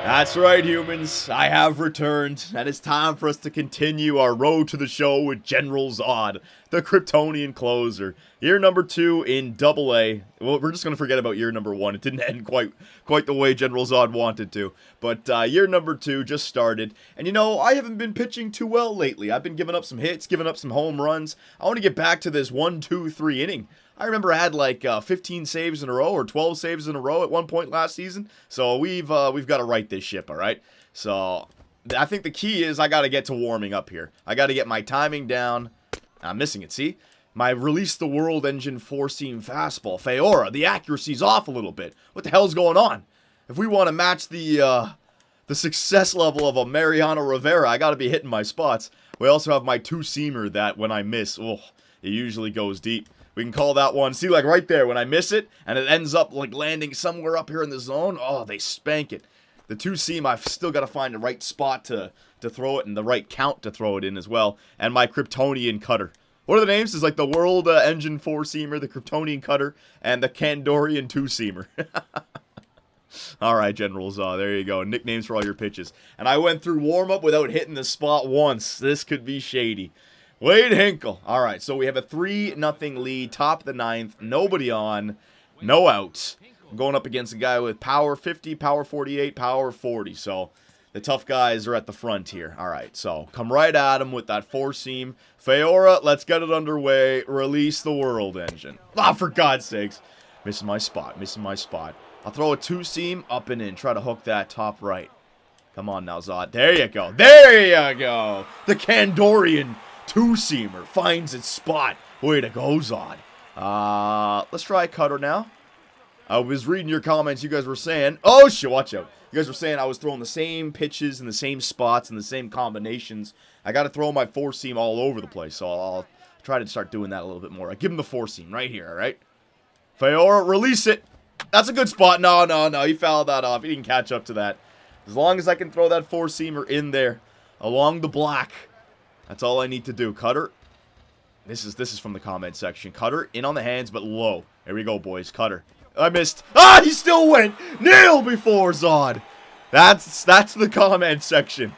That's right, humans. I have returned, and it's time for us to continue our road to the show with General Zod, the Kryptonian closer. Year number 2 in Double A. Well, we're just gonna forget about year number 1. It didn't end quite the way General Zod wanted to. But year number 2 just started, and you know, I haven't been pitching too well lately. I've been giving up some hits, giving up some home runs. I want to get back to this 1, 2, 3 inning. I remember I had like 15 saves in a row or 12 saves in a row at one point last season. So we've got to right this ship, all right? So I think the key is I got to get to warming up here. I got to get my timing down. I'm missing it, see? My release the world engine four-seam fastball. Feora, the accuracy's off a little bit. What the hell's going on? If we want to match the success level of a Mariano Rivera, I got to be hitting my spots. We also have my two-seamer that when I miss, oh, it usually goes deep. We can call that one. See, like right there, when I miss it, and it ends up like landing somewhere up here in the zone, oh, they spank it. The two-seam, I've still got to find the right spot to throw it and the right count to throw it in as well. And my Kryptonian cutter. What are the names? It's like the World Engine four-seamer, the Kryptonian cutter, and the Kandorian two-seamer. Alright, Generals, there you go. Nicknames for all your pitches. And I went through warm-up without hitting the spot once. This could be shady. Wade Hinkle. All right, so we have a 3-0 lead, top of the 9th. Nobody on, no outs. I'm going up against a guy with power 50, power 48, power 40. So the tough guys are at the front here. All right, so come right at him with that four-seam. Feora, let's get it underway. Release the world engine. Ah, for God's sakes. Missing my spot, missing my spot. I'll throw a two-seam up and in. Try to hook that top right. Come on now, Zod. There you go. There you go. The Kandorian two-seamer finds its spot. Way to go, Zod. Let's try a cutter now. I was reading your comments. You guys were saying, oh shit, watch out. You guys were saying I was throwing the same pitches in the same spots and the same combinations. I got to throw my four-seam all over the place, so I'll try to start doing that a little bit more. I give him the four-seam right here, all right? Feora, release it. That's a good spot. No, he fouled that off. He didn't catch up to that. As long as I can throw that four-seamer in there along the black, that's all I need to do. Cutter. This is from the comment section. Cutter in on the hands, but low. Here we go, boys. Cutter. I missed. Ah, he still went. Nail before Zod. That's the comment section.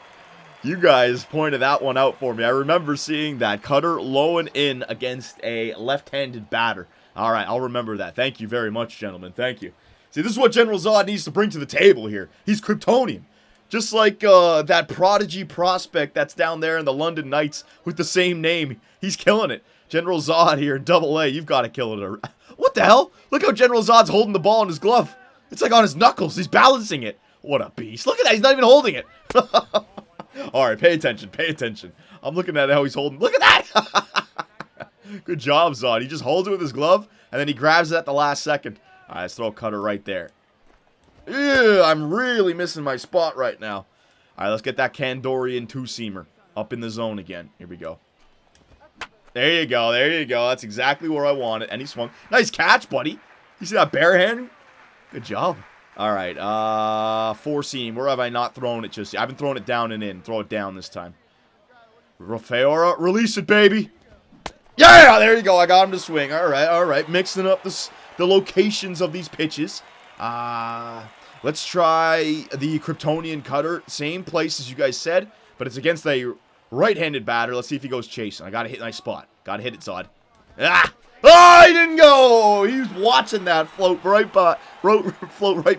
You guys pointed that one out for me. I remember seeing that. Cutter low and in against a left-handed batter. All right, I'll remember that. Thank you very much, gentlemen. Thank you. See, this is what General Zod needs to bring to the table here. He's Kryptonian. Just like that prodigy prospect that's down there in the London Knights with the same name. He's killing it. General Zod here in Double A. You've got to kill it. What the hell? Look how General Zod's holding the ball in his glove. It's like on his knuckles. He's balancing it. What a beast. Look at that. He's not even holding it. Alright, pay attention. Pay attention. I'm looking at how he's holding. Look at that. Good job, Zod. He just holds it with his glove, and then he grabs it at the last second. Alright, let's throw a cutter right there. Ew, I'm really missing my spot right now. Alright, let's get that Kandorian two-seamer up in the zone again. Here we go. There you go, there you go. That's exactly where I want it. And he swung. Nice catch, buddy. You see that bare hand? Good job. Alright, four-seam. Where have I not thrown it just yet? I haven't thrown it down and in. Throw it down this time. Feora, release it, baby. Yeah, there you go. I got him to swing. Alright. Mixing up the locations of these pitches. Let's try the Kryptonian cutter. Same place as you guys said, but it's against a right-handed batter. Let's see if he goes chasing. I gotta hit my spot. Gotta hit it, Zod. Ah! Oh, he didn't go! He was watching that float right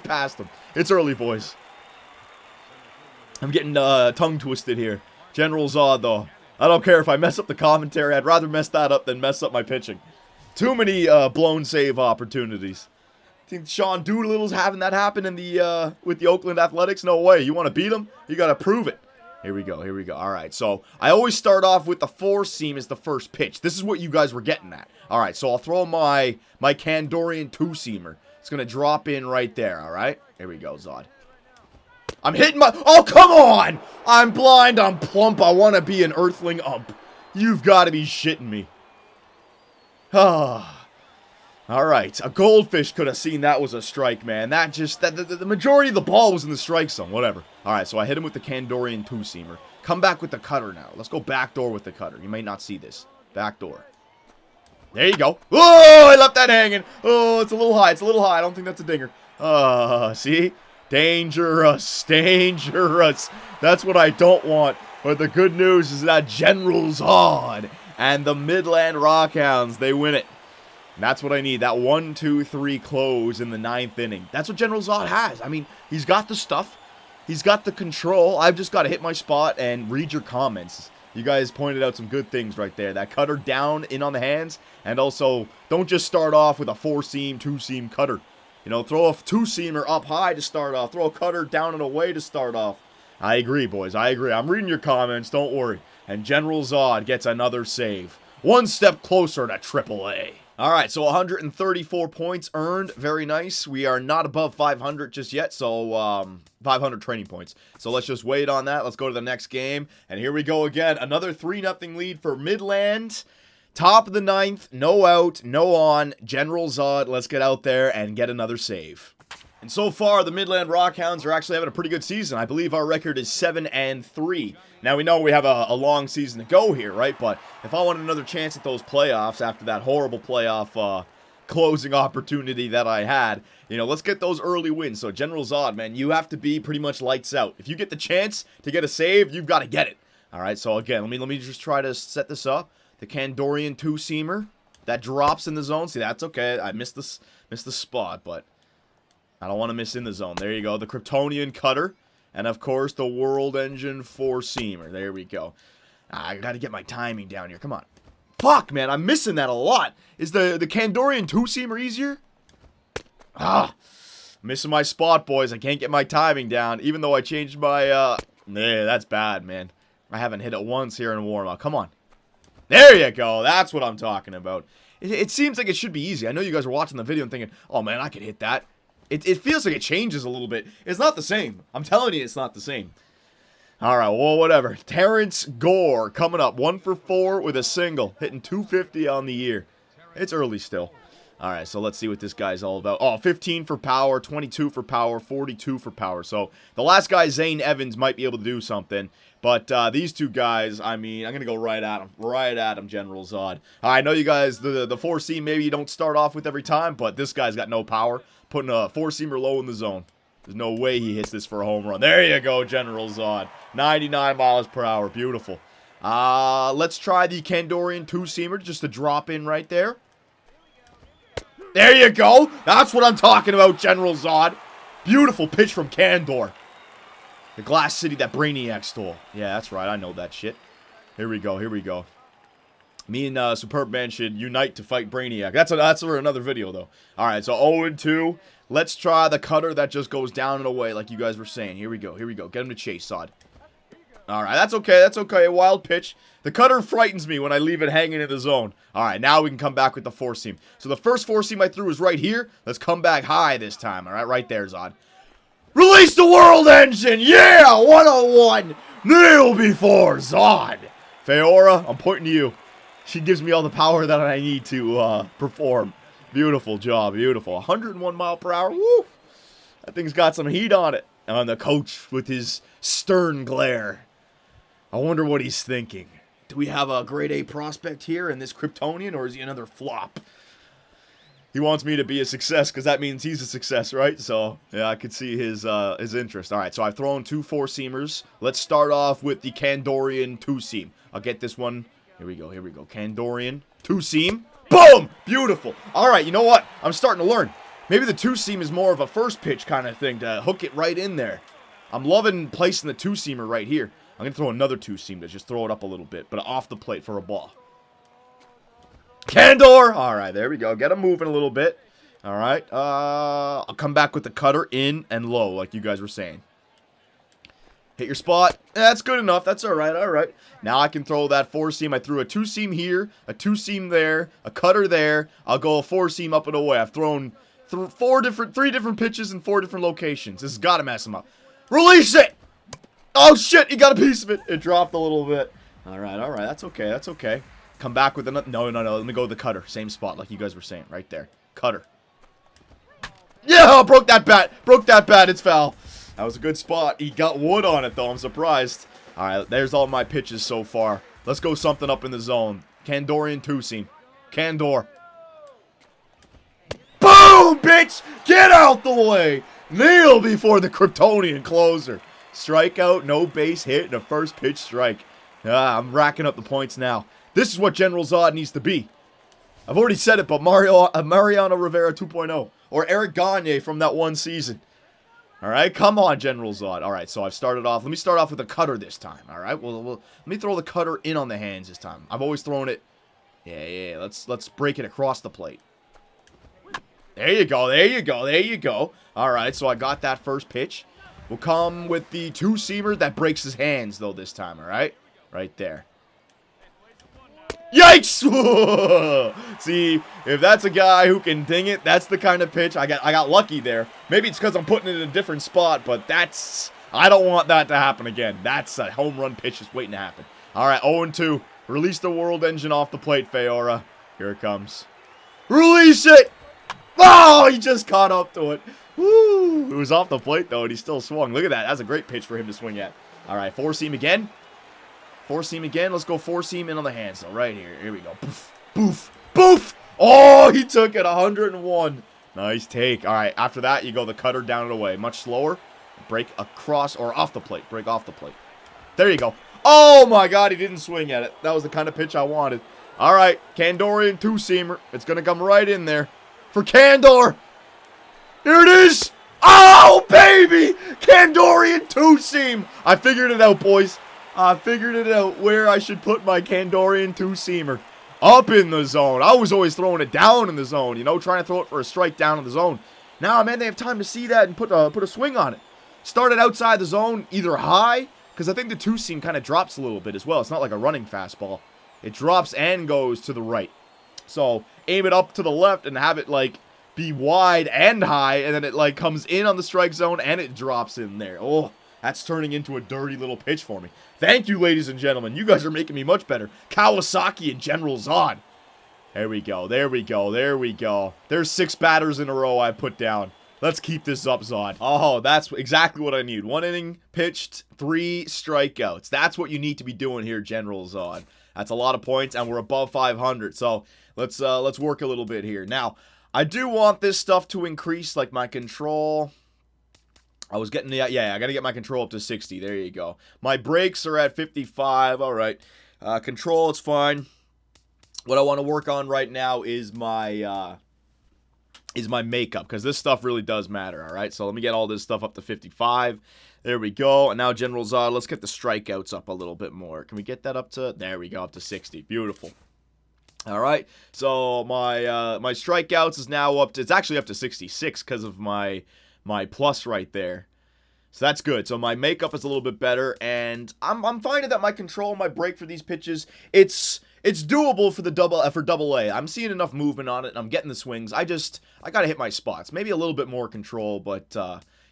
past him. It's early, boys. I'm getting tongue twisted here. General Zod, though. I don't care if I mess up the commentary. I'd rather mess that up than mess up my pitching. Too many blown save opportunities. Think Sean Doolittle's having that happen in the with the Oakland Athletics? No way. You want to beat him? You got to prove it. Here we go. Here we go. All right. So I always start off with the four-seam as the first pitch. This is what you guys were getting at. All right. So I'll throw my Kandorian two-seamer. It's going to drop in right there. All right. Here we go, Zod. I'm hitting my... Oh, come on! I'm blind. I'm plump. I want to be an earthling ump. You've got to be shitting me. Ah. Alright, a goldfish could have seen that was a strike, man. The majority of the ball was in the strike zone, whatever. Alright, so I hit him with the Kandorian two-seamer. Come back with the cutter now. Let's go backdoor with the cutter. You may not see this. Backdoor. There you go. Oh, I left that hanging. Oh, it's a little high. It's a little high. I don't think that's a dinger. See? Dangerous. Dangerous. That's what I don't want. But the good news is that General Zod and the Midland Rockhounds, they win it. And that's what I need. That 1-2-3 close in the 9th inning. That's what General Zod has. I mean, he's got the stuff. He's got the control. I've just got to hit my spot and read your comments. You guys pointed out some good things right there. That cutter down in on the hands. And also, don't just start off with a 4-seam, 2-seam cutter. You know, throw a 2-seamer up high to start off. Throw a cutter down and away to start off. I agree, boys. I agree. I'm reading your comments. Don't worry. And General Zod gets another save. One step closer to AAA. All right, so 134 points earned. Very nice. We are not above 500 just yet, so 500 training points. So let's just wait on that. Let's go to the next game. And here we go again. Another 3-0 lead for Midland. Top of the 9th. No out, no on. General Zod, let's get out there and get another save. And so far, the Midland Rockhounds are actually having a pretty good season. I believe our record is 7-3. Now, we know we have a long season to go here, right? But if I want another chance at those playoffs after that horrible playoff closing opportunity that I had, you know, let's get those early wins. So, General Zod, man, you have to be pretty much lights out. If you get the chance to get a save, you've got to get it. All right, so again, let me just try to set this up. The Kandorian 2-seamer that drops in the zone. See, that's okay. I missed the spot, but I don't want to miss in the zone. There you go. The Kryptonian cutter. And, of course, the World Engine 4-seamer. There we go. I got to get my timing down here. Come on. Fuck, man. I'm missing that a lot. Is the Kandorian 2-seamer easier? Missing my spot, boys. I can't get my timing down. Even though I changed my, yeah, that's bad, man. I haven't hit it once here in warm-up. Come on. There you go. That's what I'm talking about. It seems like it should be easy. I know you guys are watching the video and thinking, oh, man, I could hit that. It feels like it changes a little bit. It's not the same. I'm telling you, it's not the same. All right, well, whatever. Terrence Gore coming up. 1 for 4 with a single. Hitting 250 on the year. It's early still. All right, so let's see what this guy's all about. Oh, 15 for power, 22 for power, 42 for power. So the last guy, Zane Evans, might be able to do something. But these two guys, I mean, I'm going to go right at them. Right at them, General Zod. I know you guys, the 4-seam maybe you don't start off with every time, but this guy's got no power. Putting a 4-seamer low in the zone. There's no way he hits this for a home run. There you go, General Zod. 99 miles per hour. Beautiful. Let's try the Kandorian 2-seamer just to drop in right there. There you go. That's what I'm talking about, General Zod. Beautiful pitch from Kandor. The glass city that Brainiac stole. Yeah, that's right. I know that shit. Here we go. Here we go. Me and Superb Man should unite to fight Brainiac. That's for another video, though. All right, so 0-2. Let's try the cutter that just goes down and away, like you guys were saying. Here we go. Here we go. Get him to chase, Zod. All right, that's okay. That's okay. A wild pitch. The cutter frightens me when I leave it hanging in the zone. All right, now we can come back with the 4-seam. So the first 4-seam I threw was right here. Let's come back high this time. All right, right there, Zod. Release the World Engine! Yeah! 101! Kneel before Zod! Feora, I'm pointing to you. She gives me all the power that I need to perform. Beautiful job, beautiful. 101 mile per hour, woo! That thing's got some heat on it. And the coach with his stern glare. I wonder what he's thinking. Do we have a grade A prospect here in this Kryptonian, or is he another flop? He wants me to be a success because that means he's a success, right? So, yeah, I could see his interest. All right, so I've thrown 2 4-seamers. Let's start off with the Kandorian 2-seam. I'll get this one. Here we go, here we go. Kandorian 2-seam. Boom! Beautiful. All right, you know what? I'm starting to learn. Maybe the 2-seam is more of a first pitch kind of thing to hook it right in there. I'm loving placing the 2-seamer right here. I'm going to throw another 2-seam to just throw it up a little bit, but off the plate for a ball. Kandor! All right, there we go. Get him moving a little bit. All right. I'll come back with the cutter in and low, like you guys were saying. Hit your spot. That's good enough. That's all right. All right. Now I can throw that 4-seam. I threw a 2-seam here, a 2-seam there, a cutter there. I'll go a 4-seam up and away. I've thrown 3 different pitches in 4 different locations. This has got to mess him up. Release it! Oh, shit. He got a piece of it. It dropped a little bit. All right. All right. That's okay. That's okay. Come back with another. No. Let me go with the cutter. Same spot like you guys were saying. Right there. Cutter. Yeah! Broke that bat. Broke that bat. It's foul. That was a good spot. He got wood on it, though. I'm surprised. All right, there's all my pitches so far. Let's go something up in the zone. Kandorian 2-seam. Kandor. Boom, bitch! Get out the way! Kneel before the Kryptonian closer. Strikeout, no base hit, and a first pitch strike. I'm racking up the points now. This is what General Zod needs to be. I've already said it, but Mariano Rivera 2.0. Or Eric Gagne from that one season. Alright, come on, General Zod. Alright, so I've started off. Let me start off with a cutter this time. Alright, well, let me throw the cutter in on the hands this time. I've always thrown it. Yeah, let's break it across the plate. There you go, there you go, there you go. Alright, so I got that first pitch. We'll come with the two-seamer that breaks his hands, though, this time, alright? Right there. Yikes! See, if that's a guy who can ding it, that's the kind of pitch. I got lucky there. Maybe it's because I'm putting it in a different spot, but that's... I don't want that to happen again. That's a home run pitch just waiting to happen. Alright, 0-2. Release the world engine off the plate, Feora. Here it comes. Release it! Oh, he just caught up to it. Woo! It was off the plate, though, and he still swung. Look at that. That's a great pitch for him to swing at. Alright, four-seam again. Four-seam again. Let's go four-seam in on the hands, though. Right here. Here we go. Boof, boof, boof! Oh, he took it. 101. Nice take. Alright, after that, you go the cutter down and away. Much slower. Break across or off the plate. Break off the plate. There you go. Oh, my God. He didn't swing at it. That was the kind of pitch I wanted. Alright, Kandorian two-seamer. It's going to come right in there. For Kandor. Here it is. Oh, baby. Kandorian two-seam. I figured it out, boys. I figured it out where I should put my Kandorian two-seamer. Up in the zone. I was always throwing it down in the zone, you know, trying to throw it for a strike down in the zone. Now, man, they have time to see that and put a swing on it. Started outside the zone, either high, because I think the two-seam kind of drops a little bit as well. It's not like a running fastball. It drops and goes to the right. So, aim it up to the left and have it, like, be wide and high, and then it, like, comes in on the strike zone and it drops in there. Oh, that's turning into a dirty little pitch for me. Thank you, ladies and gentlemen. You guys are making me much better. Kawasaki and General Zod. There we go, there we go, there we go. There's 6 batters in a row I put down. Let's keep this up, Zod. Oh, that's exactly what I need. 1 inning pitched, 3 strikeouts. That's what you need to be doing here, General Zod. That's a lot of points, and we're above 500. So let's work a little bit here. Now, I do want this stuff to increase, like my control. I was getting the, yeah, I got to get my control up to 60. There you go. My brakes are at 55. All right. Control, it's fine. What I want to work on right now is my makeup, because this stuff really does matter, all right? So let me get all this stuff up to 55. There we go. And now, General Zod, let's get the strikeouts up a little bit more. Can we get that up to, there we go, up to 60. Beautiful. All right, so my strikeouts is now up to, it's actually up to 66 because of my plus right there. So that's good. So my makeup is a little bit better, and I'm finding that my control, my break for these pitches, it's doable for the double A. I'm seeing enough movement on it, and I'm getting the swings. I got to hit my spots. Maybe a little bit more control, but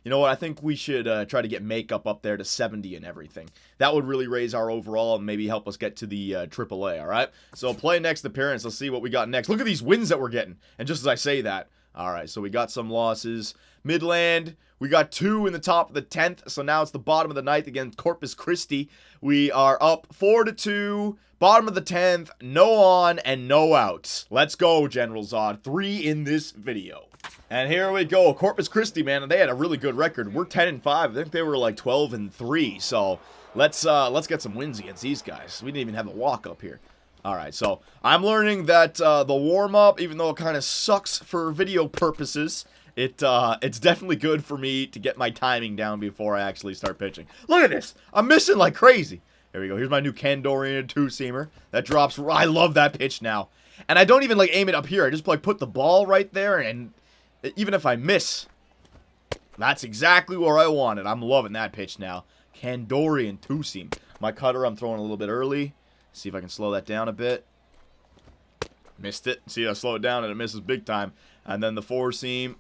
you know what? I think we should try to get makeup up there to 70 and everything. That would really raise our overall and maybe help us get to the AAA, all right? So play next appearance. Let's see what we got next. Look at these wins that we're getting. And just as I say that, all right, so we got some losses. Midland, we got 2 in the top of the 10th, so now it's the bottom of the 9th against Corpus Christi. We are up 4-2, bottom of the 10th, no on and no outs. Let's go, General Zod. 3 in this video. And here we go, Corpus Christi, man, and they had a really good record. We're 10-5. I think they were like 12-3, so let's get some wins against these guys. We didn't even have a walk-up here. Alright, so I'm learning that the warm-up, even though it kind of sucks for video purposes, it's definitely good for me to get my timing down before I actually start pitching. Look at this! I'm missing like crazy! There we go. Here's my new Kandorian two-seamer. That drops. I love that pitch now. And I don't even like aim it up here. I just like put the ball right there, and even if I miss, that's exactly where I want it. I'm loving that pitch now. Kandorian two-seam. My cutter, I'm throwing a little bit early. See if I can slow that down a bit. Missed it. See, I slow it down and it misses big time. And then the four-seam.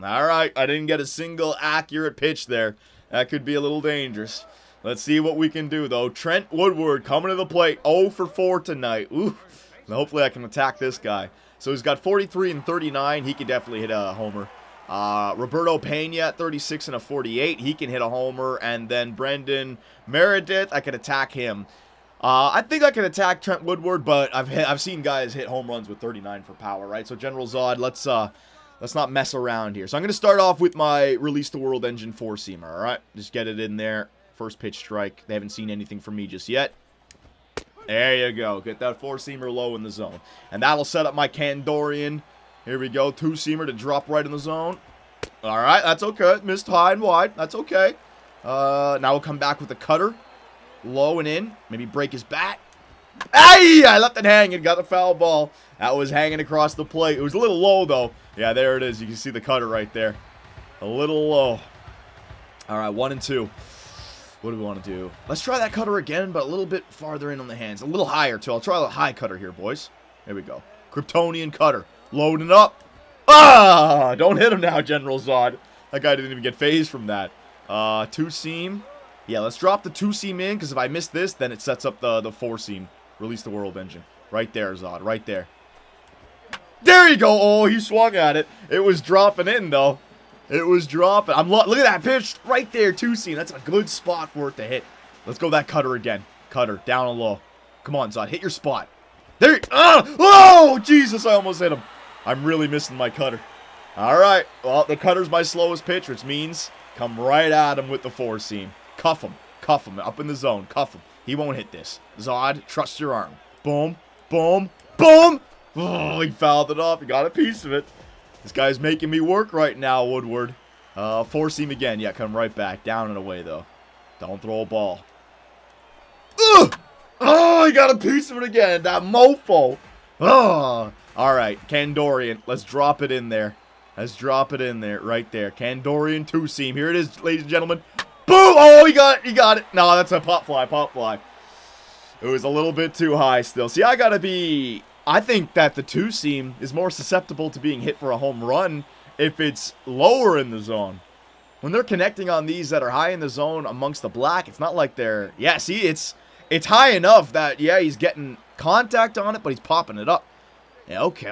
Alright, I didn't get a single accurate pitch there. That could be a little dangerous. Let's see what we can do, though. Trent Woodward coming to the plate. 0 for 4 tonight. Ooh. Hopefully I can attack this guy. So he's got 43 and 39. He can definitely hit a homer. Roberto Pena at 36 and a 48. He can hit a homer. And then Brendan Meredith, I can attack him. I think I can attack Trent Woodward, but I've seen guys hit home runs with 39 for power, right? So General Zod, Let's not mess around here. So I'm going to start off with my Release the World Engine 4-seamer, all right? Just get it in there. First pitch strike. They haven't seen anything from me just yet. There you go. Get that 4-seamer low in the zone. And that'll set up my Kandorian. Here we go. 2-seamer to drop right in the zone. All right, that's okay. Missed high and wide. That's okay. Now we'll come back with the cutter. Low and in. Maybe break his bat. Ay! I left it hanging. Got the foul ball. That was hanging across the plate. It was a little low, though. Yeah, there it is. You can see the cutter right there. A little low. All right, 1 and 2. What do we want to do? Let's try that cutter again, but a little bit farther in on the hands. A little higher, too. I'll try the high cutter here, boys. There we go. Kryptonian cutter. Loading up. Ah! Don't hit him now, General Zod. That guy didn't even get phased from that. 2-seam. Yeah, let's drop the 2-seam in, because if I miss this, then it sets up the 4-seam. Release the World Engine. Right there, Zod. Right there. There you go. Oh, he swung at it. It was dropping in, though. It was dropping. Look at that pitch. Right there, 2-seam. That's a good spot for it to hit. Let's go that cutter again. Cutter. Down and low. Come on, Zod. Hit your spot. There you Oh, Jesus. I almost hit him. I'm really missing my cutter. All right. Well, the cutter's my slowest pitch, which means come right at him with the 4-seam. Cuff him. Cuff him. Up in the zone. Cuff him. He won't hit this. Zod, trust your arm. Boom. Boom. Boom. Oh, he fouled it off. He got a piece of it. This guy's making me work right now, Woodward. 4-seam again. Yeah, come right back. Down and away, though. Don't throw a ball. Ugh! Oh, he got a piece of it again. That mofo. Oh. All right, Kandorian. Let's drop it in there. Let's drop it in there. Right there. Kandorian 2-seam. Here it is, ladies and gentlemen. Boom! Oh, he got it. He got it. No, that's a pop fly. Pop fly. It was a little bit too high still. See, I gotta be... I think that the 2-seam is more susceptible to being hit for a home run if it's lower in the zone. When they're connecting on these that are high in the zone amongst the black, it's not like they're... Yeah, see, it's high enough that, yeah, he's getting contact on it, but he's popping it up. Yeah, okay.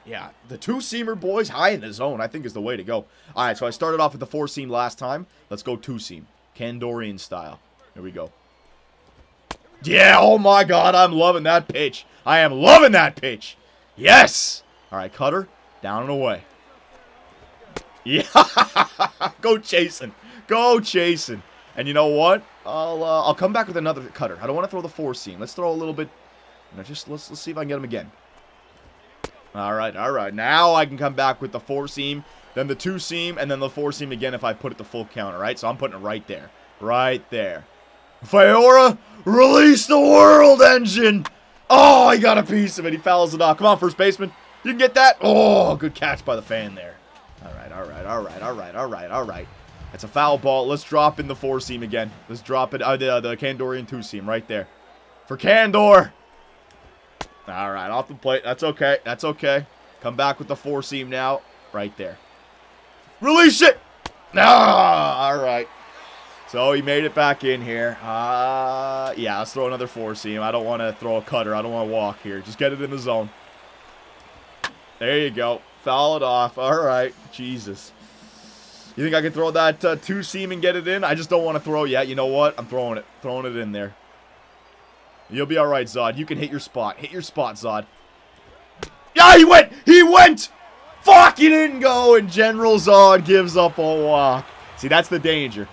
Yeah, the 2-seamer, boys, high in the zone, I think is the way to go. All right, so I started off with the 4-seam last time. Let's go 2-seam. Kandorian style. Here we go. Yeah, oh my God, I'm loving that pitch. I am loving that pitch. Yes. All right, cutter, down and away. Yeah, go chasing. Go chasing. And you know what? I'll come back with another cutter. I don't want to throw the 4-seam. Let's throw a little bit. Let's see if I can get him again. All right. Now I can come back with the 4-seam, then the 2-seam, and then the 4-seam again if I put it to full count, all right? So I'm putting it right there. Right there. Fiora, release the World Engine! Oh, he got a piece of it. He fouls it off. Come on, first baseman. You can get that. Oh, good catch by the fan there. All right. That's a foul ball. Let's drop in the 4-seam again. Let's drop it. The Kandorian 2-seam right there. For Kandor. All right, off the plate. That's okay. That's okay. Come back with the 4-seam now. Right there. Release it! Ah, all right. So he made it back in here. Yeah, let's throw another 4-seam. I don't want to throw a cutter. I don't want to walk here. Just get it in the zone. There you go. Foul it off. All right. Jesus. You think I can throw that 2-seam and get it in? I just don't want to throw yet. You know what? I'm throwing it. Throwing it in there. You'll be all right, Zod. You can hit your spot. Hit your spot, Zod. Yeah, he went! He went! Fuck, he didn't go! And General Zod gives up a walk. See, that's the danger.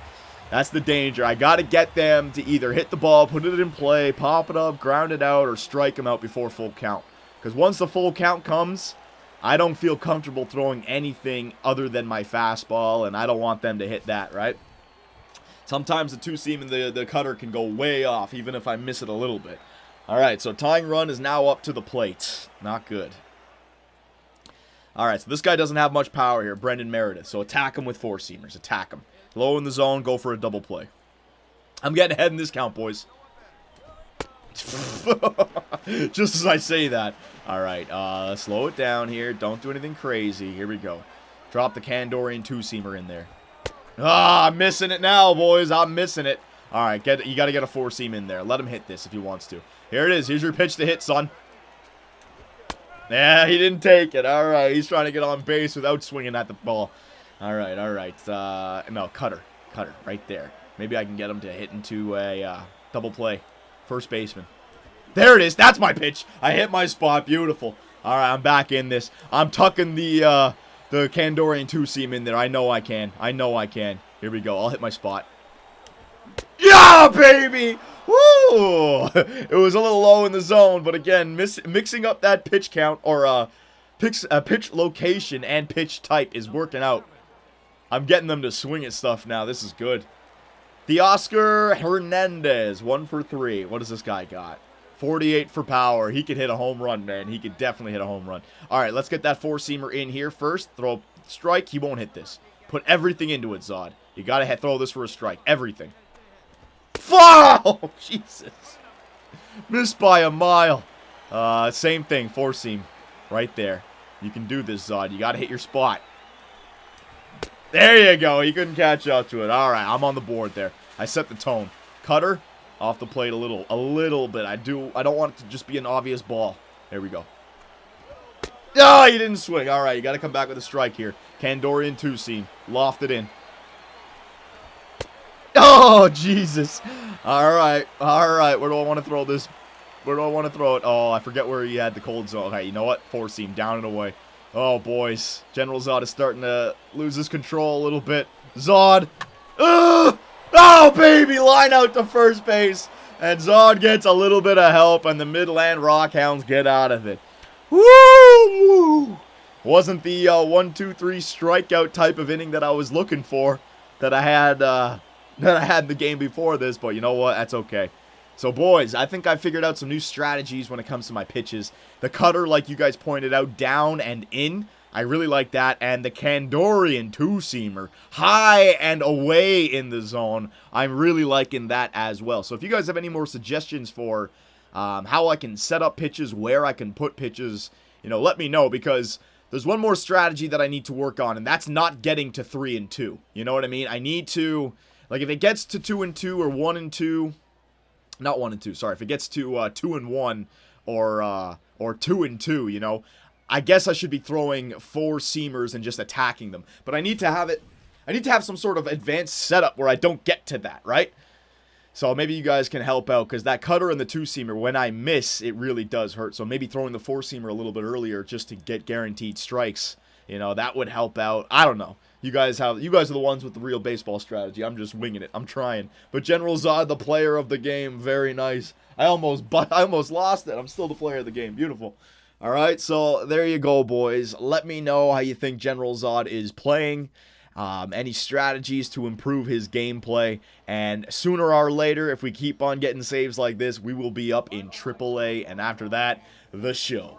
That's the danger. I got to get them to either hit the ball, put it in play, pop it up, ground it out, or strike them out before full count. Because once the full count comes, I don't feel comfortable throwing anything other than my fastball, and I don't want them to hit that, right? Sometimes the 2-seam and the cutter can go way off, even if I miss it a little bit. All right, so tying run is now up to the plate. Not good. All right, so this guy doesn't have much power here, Brendan Meredith. So attack him with 4-seamers. Attack him. Low in the zone, go for a double play. I'm getting ahead in this count, boys. Just as I say that. All right, slow it down here. Don't do anything crazy. Here we go. Drop the Kandorian 2-seamer in there. Ah, I'm missing it now, boys. I'm missing it. All right, you got to get a 4-seam in there. Let him hit this if he wants to. Here it is. Here's your pitch to hit, son. Yeah, he didn't take it. All right, he's trying to get on base without swinging at the ball. All right. No, cutter, right there. Maybe I can get him to hit into a double play. First baseman. There it is. That's my pitch. I hit my spot. Beautiful. All right, I'm back in this. I'm tucking the the Kandorian 2-seam in there. I know I can. I know I can. Here we go. I'll hit my spot. Yeah, baby! Woo! It was a little low in the zone, but again, mixing up that pitch count, or pitch location and pitch type is working out. I'm getting them to swing at stuff now. This is good. The Oscar Hernandez, 1 for 3. What does this guy got? 48 for power. He could hit a home run, man. He could definitely hit a home run. All right, let's get that 4-seamer in here first. Throw a strike. He won't hit this. Put everything into it, Zod. You got to throw this for a strike. Everything. Foul! Jesus. Missed by a mile. Same thing. 4-seam. Right there. You can do this, Zod. You got to hit your spot. There you go. He couldn't catch up to it. All right, I'm on the board there. I set the tone. Cutter. Off the plate a little bit. I don't want it to just be an obvious ball. There we go. Oh, he didn't swing. All right, you got to come back with a strike here. Kandorian 2-seam. Lofted in. Oh, Jesus. All right. Where do I want to throw this? Where do I want to throw it? Oh, I forget where he had the cold zone. Okay, you know what? 4-seam. Down and away. Oh, boys. General Zod is starting to lose his control a little bit. Zod. Oh, baby. Line out to first base. And Zod gets a little bit of help, and the Midland Rockhounds get out of it. Woo! Wasn't the 1-2-3 strikeout type of inning that I was looking for that I had in the game before this, but you know what? That's okay. So, boys, I think I figured out some new strategies when it comes to my pitches. The cutter, like you guys pointed out, down and in. I really like that. And the Kandorian 2-seamer, high and away in the zone. I'm really liking that as well. So if you guys have any more suggestions for how I can set up pitches, where I can put pitches, you know, let me know, because there's one more strategy that I need to work on, and that's not getting to 3-2. You know what I mean? I need to, like, if it gets to 2-2 or 1-2, not 1-2, sorry, if it gets to 2-1 or 2-2, you know, I guess I should be throwing 4-seamers and just attacking them. But I need to have it, I need to have some sort of advanced setup where I don't get to that, right? So maybe you guys can help out, because that cutter and the 2-seamer, when I miss, it really does hurt. So maybe throwing the 4-seamer a little bit earlier just to get guaranteed strikes, you know, that would help out. I don't know. You guys are the ones with the real baseball strategy. I'm just winging it. I'm trying. But General Zod, the player of the game, very nice. I almost lost it. I'm still the player of the game. Beautiful. All right, so there you go, boys. Let me know how you think General Zod is playing. Any strategies to improve his gameplay. And sooner or later, if we keep on getting saves like this, we will be up in AAA. And after that, the show.